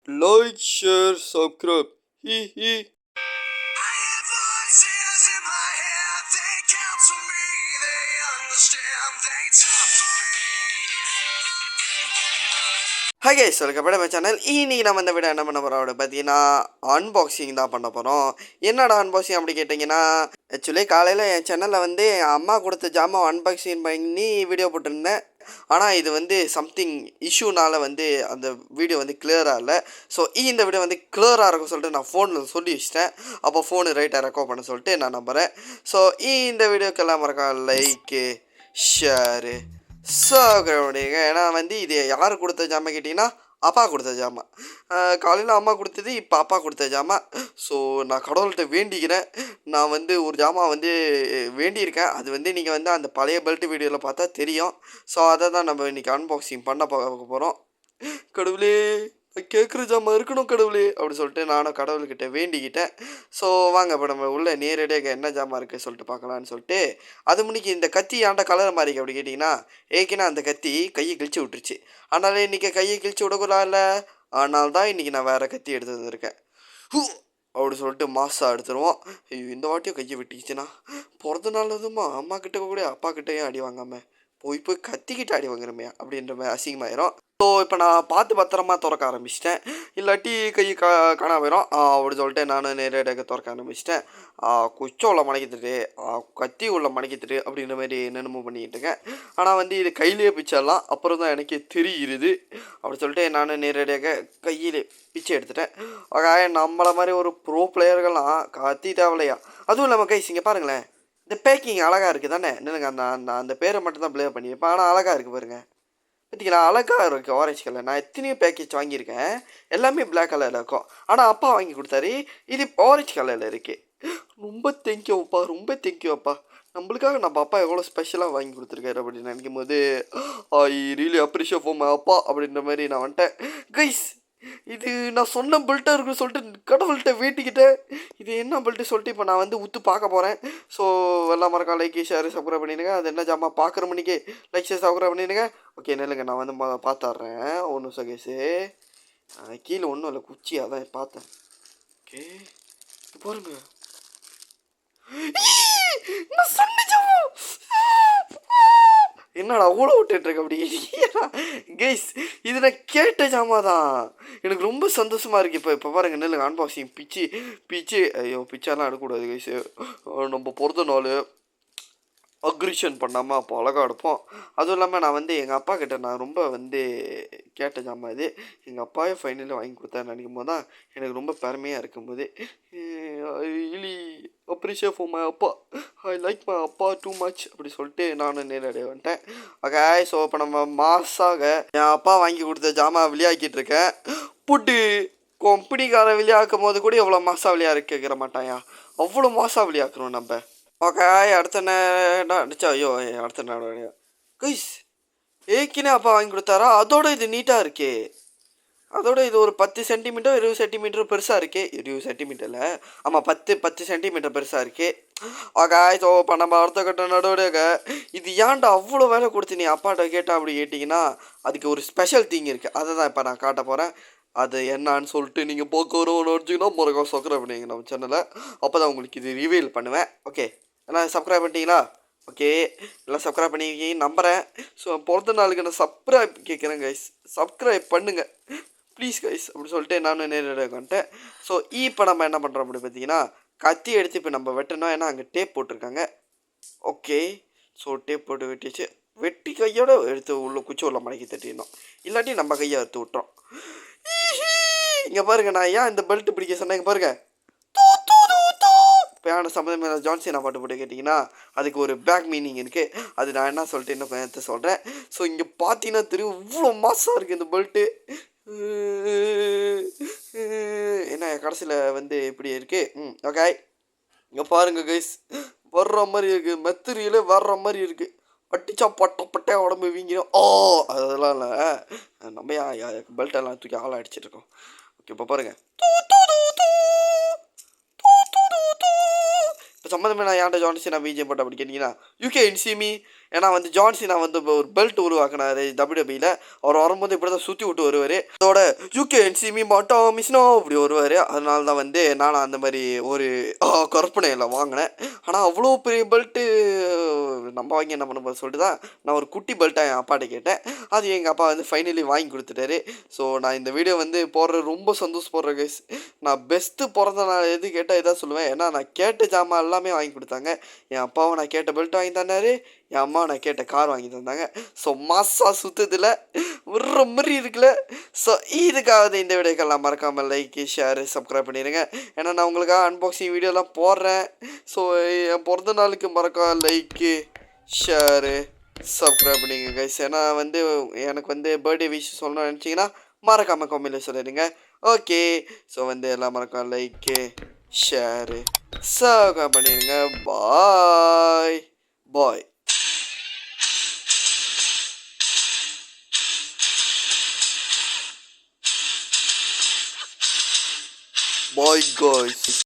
Like, share, subscribe. Hee hee. I have voices in my head, they counsel me, they understand, they talk to me. Hi guys, welcome back to my channel. இன்னைக்கு நம்ம இந்த video என்ன பண்ண போகிறோம் அப்படி பார்த்தீங்கன்னா unboxing தான் பண்ண போகிறோம். என்னடா அன்பாக்சிங் அப்படி கேட்டிங்கன்னா, ஆக்சுவலி காலையில் என் சேனலில் வந்து என் அம்மா கொடுத்த ஜாமான் அன்பாக்சிங் பண்ணி வீடியோ போட்டிருந்தேன். ஆனால் இது வந்து சம்திங் இஷ்யூனால் வந்து அந்த வீடியோ வந்து கிளியராக இல்லை. ஸோ இந்த வீடியோ வந்து கிளியராக இருக்கும் சொல்லிட்டு நான் ஃபோனில் சொல்லி வச்சிட்டேன். அப்போ ஃபோனு ரைட்டாக ரெக்கார்ட் பண்ண சொல்லிட்டு நான் நம்புகிறேன். ஸோ இந்த வீடியோக்கெல்லாம் மறக்காம லைக்கு, ஷேரு, சப்ஸ்கிரைப். ஏன்னா வந்து இது யார் கொடுத்த ஜாமான் கேட்டிங்கன்னா, அப்பா கொடுத்த ஜாமான். காலையில் அம்மா கொடுத்தது, இப்போ அப்பா கொடுத்த ஜாமான். ஸோ நான் கடவுள்கிட்ட வேண்டிக்கிறேன். நான் வந்து ஒரு ஜாமான் வந்து வேண்டியிருக்கேன். அது வந்து நீங்கள் வந்து அந்த பழைய பெல்ட் வீடியோவில் பார்த்தா தெரியும். ஸோ அதை தான் நம்ம இன்றைக்கி அன்பாக்சிங் பண்ண பார்க்க போகிறோம். கடவுளே, கேட்குற ஜாமான் இருக்கணும் கடவுளே அப்படி சொல்லிட்டு நானும் கடவுள்கிட்ட வேண்டிக்கிட்டேன். ஸோ வாங்க இப்போ நம்ம உள்ள நேரடியாக என்ன ஜாமான் இருக்குது சொல்லிட்டு பார்க்கலான்னு சொல்லிட்டு, அது முன்னிக்கு இந்த கத்தி ஆண்ட கலர் மாறிக்கு அப்படி கேட்டிங்கன்னா, ஏற்கனவே அந்த கத்தி கையை கிழிச்சு விட்டுருச்சு. ஆனாலும் இன்றைக்கி கையை கிழிச்சு விடக்கூடாதுல்ல, ஆனால் தான் இன்றைக்கி நான் வேறு கத்தி எடுத்து வந்திருக்கேன். அப்படி சொல்லிட்டு மாசாக எடுத்துருவோம். ஐயோ, இந்த வாட்டியும் கையை வெட்டிச்சுன்னா பிறந்த நாள் அதுமா அம்மா கிட்ட கூட அப்பா கிட்டேயும் அடி வாங்காமல் போய் கத்திக்கிட்டு அடி வாங்குறமே அப்படின்ற மாதிரி அசிங்கமாயிரும். ஸோ இப்போ நான் பார்த்து பத்திரமா திறக்க ஆரம்பிச்சிட்டேன். இல்லாட்டி கை காணாம போயிடும் அப்படி சொல்லிட்டு நான் நேரடியாக திறக்க ஆரம்பிச்சிட்டேன். குச்சம் உள்ள மடக்கித்துட்டு, கத்தி உள்ள மடக்கித்துட்டு அப்படின்ற மாதிரி என்னென்னமோ பண்ணிக்கிட்டு இருக்கேன். ஆனால் வந்து இது கையிலேயே பிச்சிடலாம், அப்புறம் தான் எனக்கே தெரியுது. அப்படி சொல்லிட்டு நான் நேரடியாக கையிலே பிச்சை எடுத்துட்டேன். நம்மளை மாதிரி ஒரு ப்ரோ பிளேயர்கள்லாம் கத்தி தேவையா. அதுவும் இல்லாமல் கைஸ் இங்கே பாருங்களேன், இந்த பேக்கிங் அழகாக இருக்குது தானே. என்னங்க அந்த அந்த பேரை மட்டும் தான் ப்ளே பண்ணியிருப்பேன், ஆனால் அழகாக இருக்குது பாருங்கள். பார்த்தீங்களா, அழகாக இருக்குது ஆரஞ்சு கலர். நான் எத்தனையோ பேக்கேஜ் வாங்கியிருக்கேன், எல்லாமே பிளாக் கலரில் இருக்கும். ஆனால் அப்பா வாங்கி கொடுத்தாரு, இது ஆரஞ்சு கலரில் இருக்குது. ரொம்ப தேங்க்யூப்பா, ரொம்ப தேங்க்யூப்பா. நம்மளுக்காக நம்ம அப்பா எவ்வளோ ஸ்பெஷலாக வாங்கி கொடுத்துருக்காரு அப்படின்னு நினைக்கும் போது I really appreciate for my அப்பா அப்படின்ற மாதிரி நான் வந்துட்டேன். கைஸ், இது நான் சொன்ன பெல்ட்டாக இருக்குன்னு சொல்லிட்டு கடவுள்கிட்ட வேட்டிக்கிட்டேன். இது என்ன பெல்ட்டு சொல்லிட்டு இப்போ நான் வந்து உத்து பார்க்க போகிறேன். ஸோ எல்லாம் மறக்காம லைக், ஷேர், சப்ஸ்கிரைப் பண்ணிடுங்க. அது என்ன ஜாமா பார்க்குற மணிக்கு லைக், ஷேர், சப்ஸ்கிரைப் பண்ணிடுங்க. ஓகே, நெல்லுங்க நான் வந்து பார்த்துட்றேன். ஒன்றும் சகேஷு கீழே ஒன்றும் இல்லை, குச்சி அதான் பார்த்தேன். ஓகே, பாருங்க, நான் சொன்ன ஜாமா. என்னடா அவ்வளோ விட்டுட்ருக்கு அப்படி கைஸ், இது நான் கேட்ட ஜாமா தான். எனக்கு ரொம்ப சந்தோஷமாக இருக்குது. இப்போ பாருங்கள், நெல்லுங்க அன்பாக்சிங் பிச்சு ஐயோ பிச்சாலாம் எடுக்கக்கூடாது கைஸ். நம்ம பிறந்த நாள் அக்ரிஷன் பண்ணாமல் அப்போ அழகாக எடுப்போம். அதுவும் இல்லாமல் நான் வந்து எங்கள் அப்பா கிட்ட நான் ரொம்ப வந்து கேட்ட ஜாமான் இது. எங்கள் அப்பாவே ஃபைனலி வாங்கி கொடுத்தாருன்னு நினைக்கும் போது தான் எனக்கு ரொம்ப பெருமையாக இருக்கும்போது I really appreciate for my அப்பா. ஐ லைக் மை அப்பா டூ மச் அப்படி சொல்லிட்டு நானும் நேரடியாக வந்துட்டேன். ஓகே, ஸோ இப்போ நம்ம மாசாக என் அப்பா வாங்கி கொடுத்த ஜாமான் விளையாக்கிட்டு இருக்கேன். புட்டு கம்பெனிக்காரன் விளையாக்கும் போது கூட எவ்வளோ மாசா விளையாட கேட்குற மாட்டாயா, அவ்வளோ மாசா விளையாக்குறோம் நம்ம. ஓகே, அடுத்த நேரம் அடிச்சா ஐயோ அடுத்த நேரம் கைஸ் ஏக்கினே அப்பா வாங்கி கொடுத்தாரா. அதோட இது நீட்டாக இருக்கே. அதோட இது ஒரு 10 சென்டிமீட்டர் 20 சென்டிமீட்டர் பெருசாக இருக்கே. 20 சென்டிமீட்டரில் ஆமாம், 10 சென்டிமீட்டர் பெருசாக இருக்கே. ஓகே, ஸோ இப்போ நம்ம அடுத்த கட்ட நடவடிக்கை. இது ஏன்டா அவ்வளோ வேலை கொடுத்து நீ அப்பாட்ட கேட்டா அப்படி கேட்டிங்கன்னா, அதுக்கு ஒரு ஸ்பெஷல் திங் இருக்குது. அதை தான் இப்போ நான் காட்ட போகிறேன். அது என்னான்னு சொல்லிட்டு நீங்கள் போக்குவரவு நினச்சிங்கன்னா முறைக்காக சப்ஸ்கிரைப் பண்ணிங்க நம்ம சேனலை. அப்போ தான் உங்களுக்கு இது ரிவீல் பண்ணுவேன். ஓகே, எல்லாம் சப்ஸ்கிரைப் பண்ணிட்டீங்களா? ஓகே, எல்லாம் சப்ஸ்கிரைப் பண்ணிக்கிங்க நம்புகிறேன். ஸோ பிறந்த நாளுக்கு நான் சப்ஸ்கிரைப் கேட்குறேன் கைஸ், சப்ஸ்கிரைப் பண்ணுங்கள் ப்ளீஸ் கைஸ் அப்படி சொல்லிட்டு நான் நேரடியாக வந்துட்டேன். ஸோ இப்போ நம்ம என்ன பண்ணுறோம் அப்படி பார்த்தீங்கன்னா, கத்தி எடுத்து இப்போ நம்ம வெட்டணும். ஏன்னா அங்கே டேப் போட்டிருக்காங்க. ஓகே, ஸோ டேப் போட்டு வெட்டிச்சு. வெட்டி கையோடு எடுத்து உள்ள குச்சி உள்ள மடக்கி தட்டிடணும், இல்லாட்டி நம்ம கையை எடுத்து விட்டுறோம். இங்கே பாருங்கள், நான் ஏன் இந்த பெல்ட் பிடிக்க சொன்னேன். இங்கே பாருங்கள், பேன சம்மந்தம் ஜான்சினா பாட்டு போட்டு கேட்டிங்கன்னா அதுக்கு ஒரு பேக் மீனிங் இருக்குது. அது நான் என்ன சொல்லிட்டு இன்னும் கொஞ்சத்தை சொல்கிறேன். ஸோ இங்கே பார்த்தீங்கன்னா தெரியும் இவ்வளோ மாதம் இருக்குது இந்த பெல்ட்டு. என்ன கடைசியில் வந்து இப்படி இருக்குது. ஓகே, இங்கே பாருங்கள் கைஸ், வர்ற மாதிரி இருக்குது, மெத்தீரியலே வர்ற மாதிரி இருக்குது. அட்டிச்சா பட்டே உடம்பு வீங்கிடும். அதெல்லாம் இல்லை, நம்ம பெல்ட்டெல்லாம் தூக்கி ஆளாக அடிச்சிட்ருக்கோம். ஓகே, இப்போ பாருங்கள், சம்மந்தமே நான் ஏன்டா ஜான்சினா பிஜிஎம் போட்ட அப்படி கேட்டிங்கன்னா யூகே இன்சிமி. ஏன்னா வந்து ஜான்சினா வந்து இப்போ ஒரு பெல்ட் உருவாக்குனாரு டபிள்யூடபிள்யூல. அவர் வரும்போது இப்படி தான் சுற்றி விட்டு வருவார். அதோட யூகே இன்சிமி மட்டும் மிஸ்னோ அப்படி வருவார். அதனால தான் வந்து நானும் அந்த மாதிரி ஒரு கற்பனையில் வாங்கினேன். ஆனால் அவ்வளோ பெரிய பெல்ட்டு நம்ம வாங்கி என்ன பண்ண போது சொல்லிட்டு தான் நான் ஒரு குட்டி பெல்ட்டாக என் அப்பாட்ட கேட்டேன். அது எங்கள் அப்பா வந்து ஃபைனலி வாங்கி கொடுத்துட்டாரு. ஸோ நான் இந்த வீடியோ வந்து போடுறது ரொம்ப சந்தோஷப்படுறேன் கைஸ். நான் பெஸ்ட்டு பிறந்த நாள் எது கேட்டால் இதான் சொல்லுவேன். ஏன்னா நான் கேட்ட ஜாமான் எல்லாமே வாங்கி கொடுத்தாங்க. என் அப்பாவும் நான் கேட்ட பெல்ட் வாங்கி தந்தார். என் அம்மா நான் கேட்ட கார் வாங்கி தந்தாங்க. ஸோ மாசா சுற்றுதில் ஒரு மாதிரி இருக்குல்ல. ஸோ இதுக்காவது இந்த வீடியோக்கெல்லாம் மறக்காமல் லைக் ஷேர் சப்ஸ்கிரைப் பண்ணிடுங்க. ஏன்னா நான் உங்களுக்காக அன்பாக்சிங் வீடியோலாம் போடுறேன். ஸோ என் பிறந்த நாளுக்கு மறக்காம லைக்கு ஷேரு சப்ஸ்கிரைப் பண்ணிங்க கைஸ். ஏன்னா வந்து எனக்கு வந்து பர்த்டே விஷ் சொல்லணும்னு நினச்சிங்கன்னா மறக்காமல் கமெண்ட்டில் சொல்லிடுங்க. ஓகே, ஸோ வந்து எல்லாம் மறக்காம லைக்கு ஷேரு சப்ஸ்கிரைப் பண்ணிடுங்க. பாய் பாய். Bye guys.